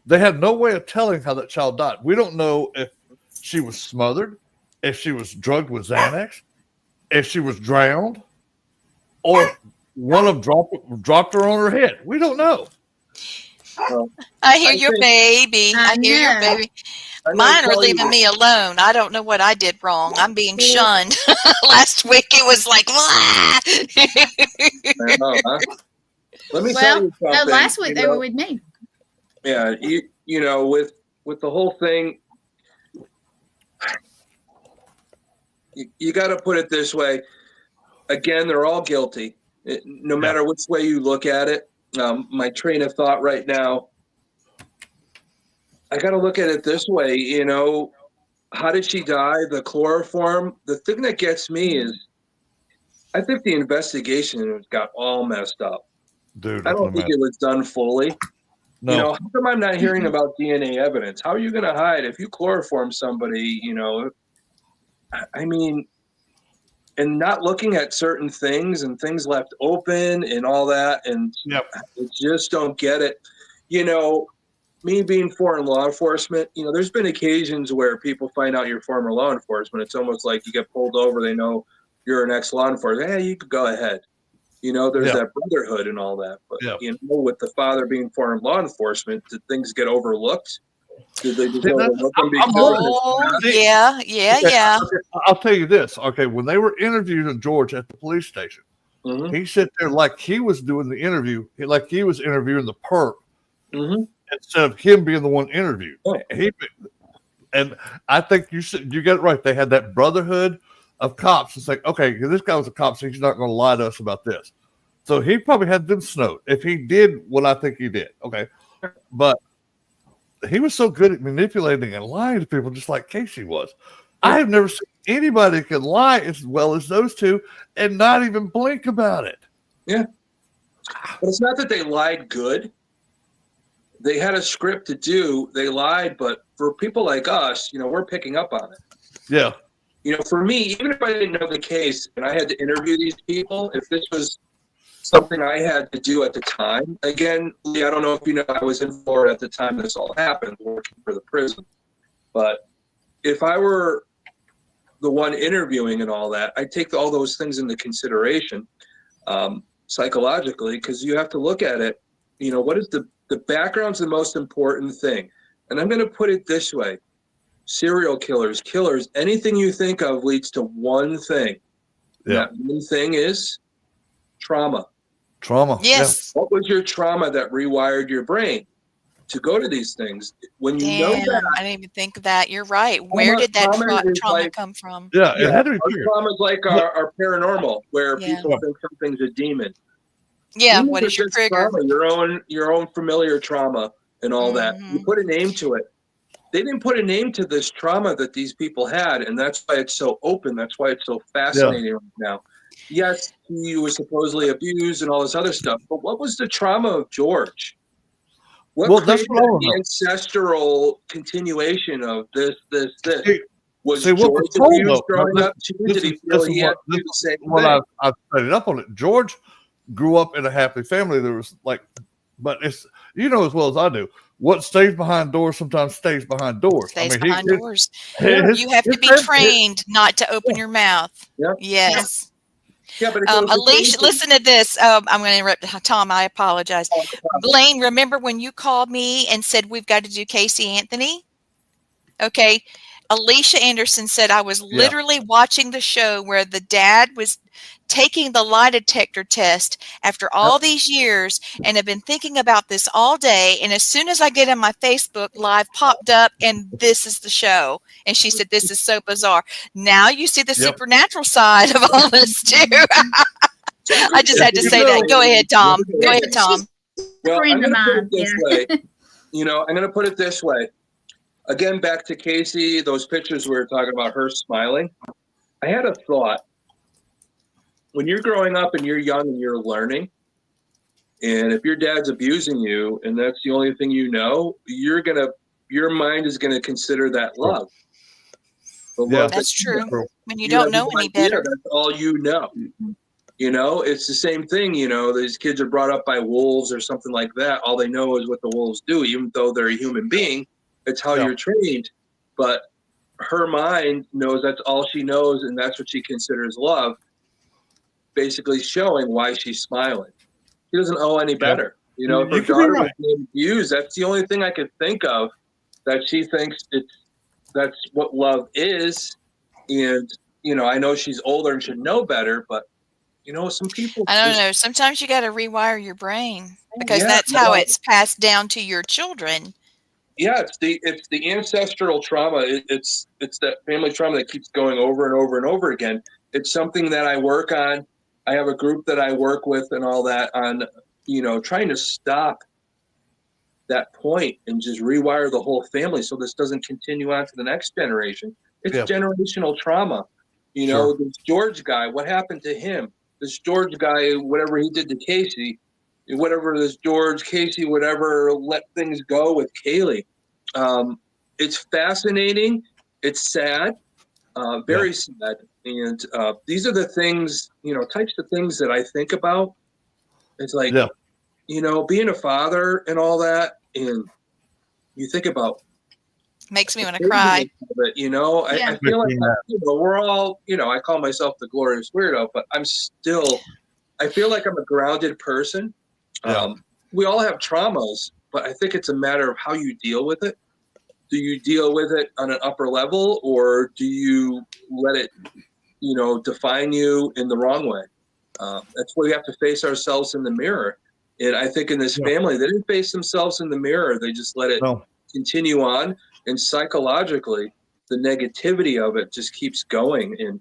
they had no way of telling how that child died. We don't know if she was smothered, if she was drugged with Xanax, if she was drowned, or one of them dropped her on her head. We don't know. I hear your baby. I hear your baby. Mine are leaving me alone. I don't know what I did wrong. I'm being shunned. Last week it was like, I know, huh? Let me tell you something. No, last week they were with me. Yeah, you know, with the whole thing, you got to put it this way. Again, they're all guilty, no matter which way you look at it. My train of thought right now, I got to look at it this way. You know, how did she die? The chloroform. The thing that gets me is, I think the investigation got all messed up. Dude, I don't think it was done fully. No. You know, how come I'm not hearing about DNA evidence? How are you going to hide if you chloroform somebody? You know, I mean, and not looking at certain things and things left open and all that, and I just don't get it. You know, me being foreign law enforcement, you know, there's been occasions where people find out you're former law enforcement. It's almost like you get pulled over. They know you're an ex-law enforcement. Hey, you could go ahead. You know, there's that brotherhood and all that. But, you know, with the father being foreign law enforcement, did things get overlooked? Did they just overlook them I'll tell you this. Okay, when they were interviewing George at the police station, he sat there like he was doing the interview, like he was interviewing the perp, instead of him being the one interviewed. And I think you got it right. They had that brotherhood of cops. It's like, okay, this guy was a cop, so he's not going to lie to us about this. So he probably had them snowed if he did what I think he did. Okay, but he was so good at manipulating and lying to people, just like Casey was. I have never seen anybody can lie as well as those two and not even blink about it. Yeah, but it's not that they lied good. They had a script to do. They lied, but for people like us, you know, we're picking up on it. Yeah. You know, for me, even if I didn't know the case and I had to interview these people, if this was something I had to do at the time, again, Lee, I don't know if you know, I was in Florida at the time this all happened, working for the prison. But if I were the one interviewing and all that, I'd take all those things into consideration psychologically, because you have to look at it. You know, what is the background's the most important thing. And I'm going to put it this way. Serial killers, anything you think of leads to one thing. Yeah. That one thing is trauma. Yes. What was your trauma that rewired your brain to go to these things? When you know that, I didn't even think of that. You're right. Where did that trauma come from? Yeah, it had to be our trauma is like our paranormal, where people think something's a demon. Yeah, what is your trigger? Trauma, your own familiar trauma and all that. You put a name to it. They didn't put a name to this trauma that these people had, and that's why it's so open. That's why it's so fascinating right now. Yes, he was supposedly abused and all this other stuff, but what was the trauma of George? That's the ancestral continuation of this? Was George abused growing up too? Did he feel he had to do the same thing? I've set it up on it. George grew up in a happy family. There was but it's, you know as well as I do, what stays behind doors sometimes stays behind doors. Behind doors. You have to be trained not to open your mouth. Yeah. Yes. Yeah, but Alicia, listen to this. I'm going to interrupt. Tom, I apologize. Blaine, remember when you called me and said we've got to do Casey Anthony? Okay. Alicia Anderson said I was literally watching the show where the dad was taking the lie detector test after all these years and have been thinking about this all day. And as soon as I get on my Facebook Live popped up and this is the show. And she said, this is so bizarre. Now you see the supernatural side of all this too. I just had to say that. Go ahead, Tom. Go ahead, Tom. Well, I'm going to put it this way. You know, I'm going to put it this way. Again, back to Casey, those pictures we were talking about her smiling. I had a thought. When you're growing up and you're young and you're learning, and if your dad's abusing you and that's the only thing you know, your mind is gonna consider that love. That's true. When you don't know any better. That's all you know. You know, it's the same thing. You know, these kids are brought up by wolves or something like that. All they know is what the wolves do, even though they're a human being. It's how you're trained. But her mind knows that's all she knows, and that's what she considers love. Basically showing why she's smiling. She doesn't know any better. You know, if her daughter was being abused, that's the only thing I could think of that she thinks that's what love is. And, I know she's older and should know better, but, some people. I don't know. Sometimes you got to rewire your brain because Yeah, that's how it's passed down to your children. Yeah, it's the ancestral trauma. It's that family trauma that keeps going over and over and over again. It's something that I work on. I have a group that I work with and all that on, trying to stop that point and just rewire the whole family so this doesn't continue on to the next generation. It's generational trauma. This George guy, what happened to him? This George guy, whatever he did to Casey, whatever let things go with Kaylee. It's fascinating. It's sad, very sad. And these are the things, types of things that I think about. It's like, being a father and all that. And you think about. Makes me want to cry. I feel like, we're all, I call myself the glorious weirdo, but I feel like I'm a grounded person. We all have traumas, but I think it's a matter of how you deal with it. Do you deal with it on an upper level, or do you let it, define you in the wrong way? That's why we have to face ourselves in the mirror. And I think in this family, they didn't face themselves in the mirror. They just let it continue on. And psychologically, the negativity of it just keeps going. And,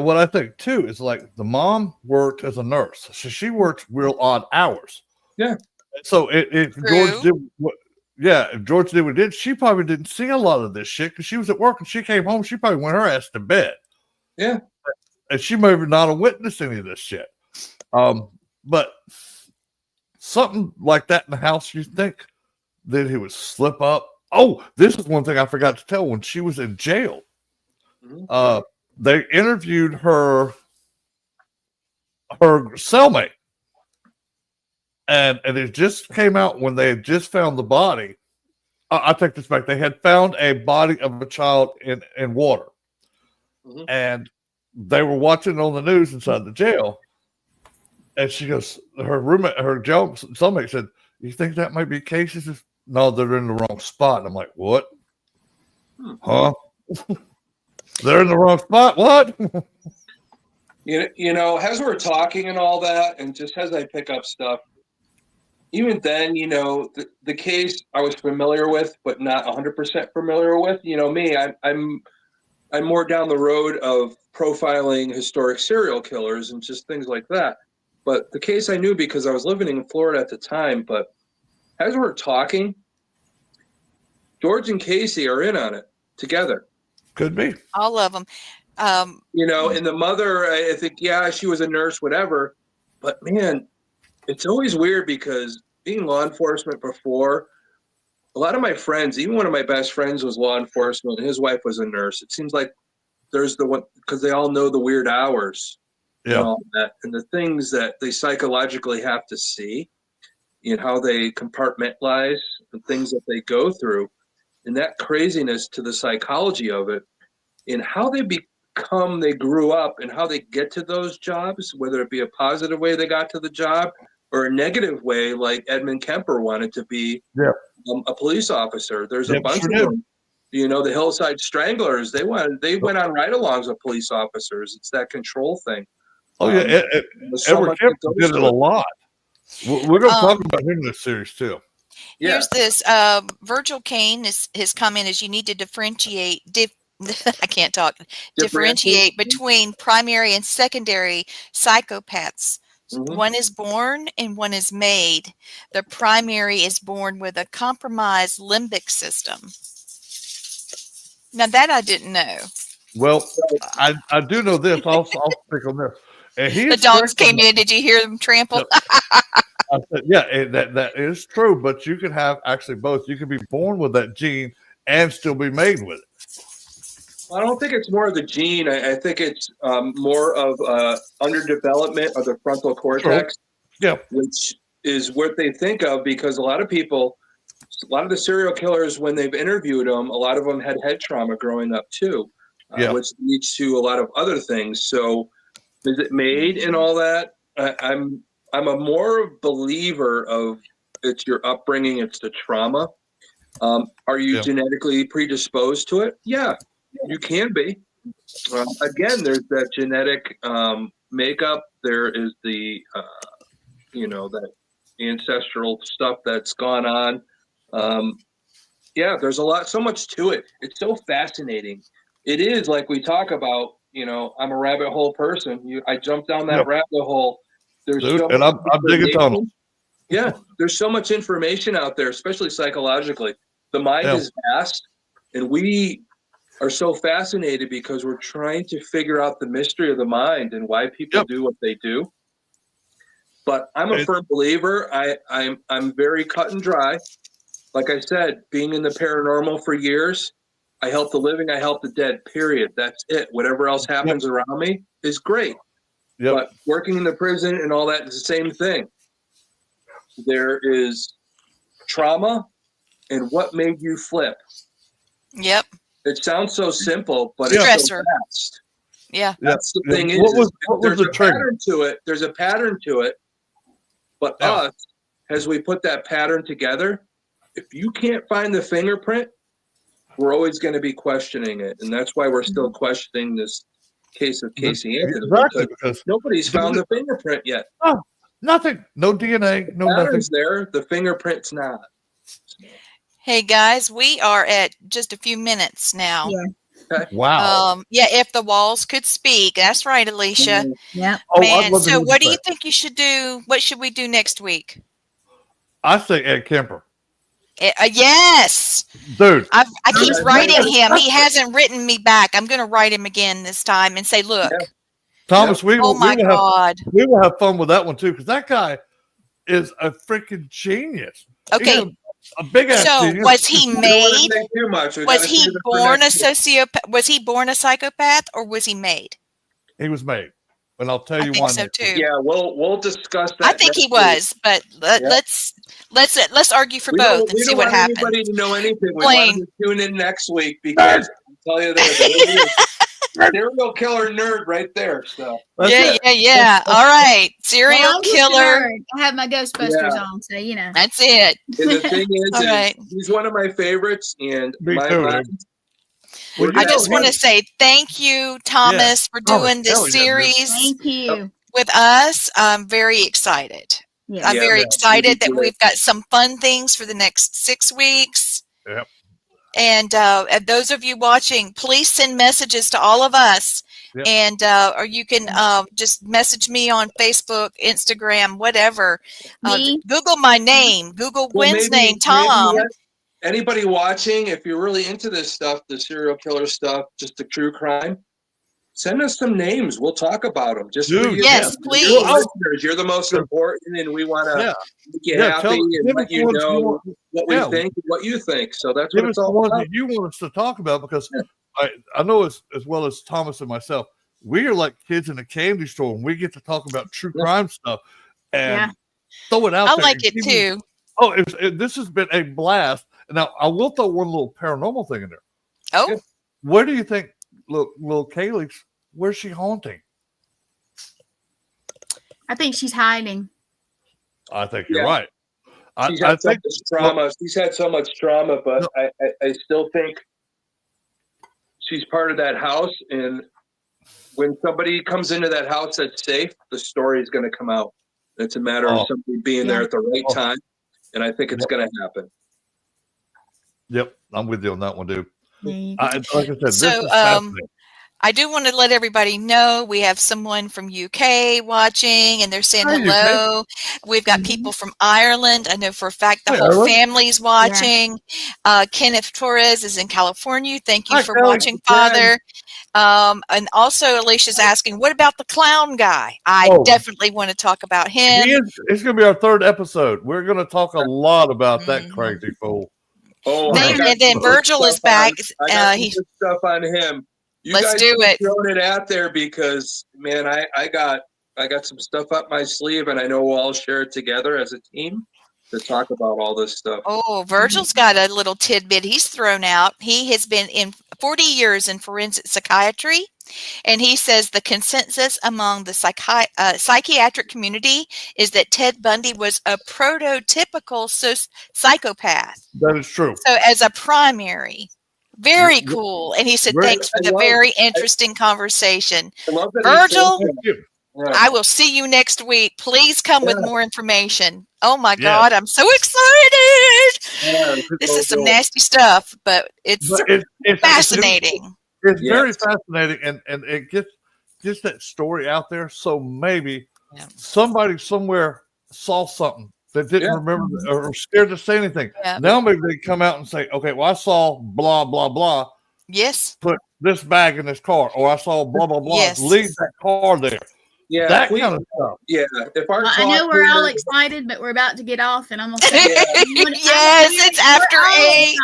what I think too is like the mom worked as a nurse, so she worked real odd hours. Yeah. So if George did if George did what he did, she probably didn't see a lot of this shit because she was at work and she came home. She probably went her ass to bed. Yeah. And she may not have witnessed any of this shit. But something like that in the house, you think that he would slip up. Oh, this is one thing I forgot to tell. When she was in jail, they interviewed her cellmate. And it just came out when they had just found the body. I take this back. They had found a body of a child in water. Mm-hmm. And they were watching on the news inside the jail. And she goes, her roommate, her jail cellmate said, "You think that might be Casey's?" No, they're in the wrong spot. And I'm like, what? Huh? They're in the wrong spot? What? As we're talking and all that, and just as I pick up stuff, even then, the case I was familiar with, but not 100% familiar with. Me, I'm more down the road of profiling historic serial killers and just things like that. But the case I knew because I was living in Florida at the time. But as we're talking, George and Casey are in on it together. Could be. All of them. And the mother, I think, she was a nurse, whatever. But man, it's always weird because being law enforcement before, a lot of my friends, even one of my best friends was law enforcement. And his wife was a nurse. It seems like there's the one, because they all know the weird hours. And all that, and the things that they psychologically have to see and how they compartmentalize and things that they go through, and that craziness to the psychology of it, and how they grew up and how they get to those jobs, whether it be a positive way they got to the job or a negative way, like Edmund Kemper wanted to be a police officer. There's a bunch of them. The Hillside Stranglers, they went on ride-alongs with police officers. It's that control thing. Oh, Edward Kemper did it a lot. We're going to talk about him in this series, too. Here's this. Virgil Kane, his comment is you need to differentiate. I can't talk. Differentiate between primary and secondary psychopaths. Mm-hmm. One is born and one is made. The primary is born with a compromised limbic system. Now, that I didn't know. Well, I do know this. I'll speak on this. The dogs came in. Did you hear them trample? I said, that is true. But you can have actually both. You can be born with that gene and still be made with it. Well, I don't think it's more of the gene. I think it's more of underdevelopment of the frontal cortex, which is what they think of because a lot of the serial killers, when they've interviewed them, a lot of them had head trauma growing up too, which leads to a lot of other things. So is it made and all that? I'm a more believer of it's your upbringing, it's the trauma. Are you genetically predisposed to it? Yeah, you can be. Again, there's that genetic makeup. There is the, that ancestral stuff that's gone on. There's so much to it. It's so fascinating. It is like we talk about, I'm a rabbit hole person. I jumped down that rabbit hole. There's and I'm digging tunnels. Yeah, there's so much information out there, especially psychologically. The mind is vast, and we are so fascinated because we're trying to figure out the mystery of the mind and why people do what they do. But I'm a firm believer. I'm very cut and dry. Like I said, being in the paranormal for years, I help the living, I help the dead, period. That's it. Whatever else happens around me is great. But working in the prison and all that is the same thing. There is trauma and what made you flip. Yep. It sounds so simple, but it's so fast. Yeah. That's the thing is, there's a pattern to it. There's a pattern to it. But us, as we put that pattern together, if you can't find the fingerprint, we're always going to be questioning it. And that's why we're still questioning this case of Casey Anthony. Exactly, because nobody's found the fingerprint yet. Oh, nothing. No DNA. No pattern's nothing. there. The fingerprint's not. Hey, guys, we are at just a few minutes now. Yeah. Okay. Wow. If the walls could speak. That's right, Alicia. Yeah. Man, so what do you think you should do? What should we do next week? I say Ed Kemper. Yes, dude. I keep writing him. He hasn't written me back. I'm going to write him again this time and say, "Look, Thomas, we will have fun with that one too, because that guy is a freaking genius. Okay, a big ass. So genius. was he made? Was he born a sociopath? Was he born a psychopath, or was he made? He was made. And I'll tell you I think why. So too. Yeah, we'll discuss that. I think he was, but let's argue for both and see what happens. We don't want anybody to know anything. We want to tune in next week because I'll tell you that serial killer nerd right there. So yeah. All right, serial killer. I have my Ghostbusters on, so that's it. And the thing is, he's one of my favorites, and I just want to say thank you, Thomas, for doing this series. Thank you. With us. I'm very excited. Yeah. I'm very excited that we've got some fun things for the next 6 weeks. Yep. And those of you watching, please send messages to all of us. Yep. And or you can just message me on Facebook, Instagram, whatever. Google my name. Google Gwen's name, Tom. Anybody watching, if you're really into this stuff, the serial killer stuff, just the true crime, send us some names. We'll talk about them. Just for you. Yes, please. You're the most important, and we want to make you happy and let you know what we think and what you think. So that's what it's all about. That you want us to talk about, because I know as well as Thomas and myself, we are like kids in a candy store, and we get to talk about true crime stuff and throw it out there. I like it too. This has been a blast. Now, I will throw one little paranormal thing in there. Oh. Where do you think little Kaylee's, where's she haunting? I think she's hiding. I think you're right. She's had so much trauma. She's had so much trauma, but I still think she's part of that house. And when somebody comes into that house that's safe, the story is going to come out. It's a matter of somebody being there at the right time. And I think it's going to happen. Yep, I'm with you on that one, dude. Like I said, this so, is fascinating. I do want to let everybody know we have someone from UK watching, and they're saying hello. UK. We've got people from Ireland. I know for a fact the whole family's watching. Yeah. Kenneth Torres is in California. Thank you for watching, Father. And also Alicia's asking, what about the clown guy? I definitely want to talk about him. It's going to be our 3rd episode. We're going to talk a lot about that crazy fool. And then Virgil is back. I got some stuff on him. Let's do it. Throwing it out there because, man, I got some stuff up my sleeve, and I know we'll all share it together as a team. to talk about all this stuff. Oh, Virgil's got a little tidbit he's thrown out. He has been in 40 years in forensic psychiatry, and he says the consensus among the psychiatric community is that Ted Bundy was a prototypical psychopath. That is true. So as a primary. Very cool. And he said, thanks for the very interesting conversation. Virgil, I will see you next week. Please come with more information. Oh my God, I'm so excited. This is some nasty stuff, but it's fascinating. It's very fascinating, and it gets that story out there. So maybe somebody somewhere saw something that didn't remember or scared to say anything. Yeah. Now maybe they come out and say, okay, well, I saw blah, blah, blah. Yes. Put this bag in this car, or I saw blah, blah, blah. Yes. Leave that car there. Yeah, that kind of stuff. Yeah. I know we're all excited, but we're about to get off, and I'm gonna say, yes, it's after 8.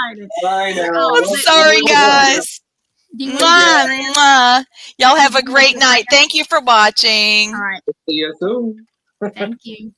I know. I'm sorry, guys. Mwah, mwah. Y'all have a great night. Thank you for watching. All right. See you soon. Thank you.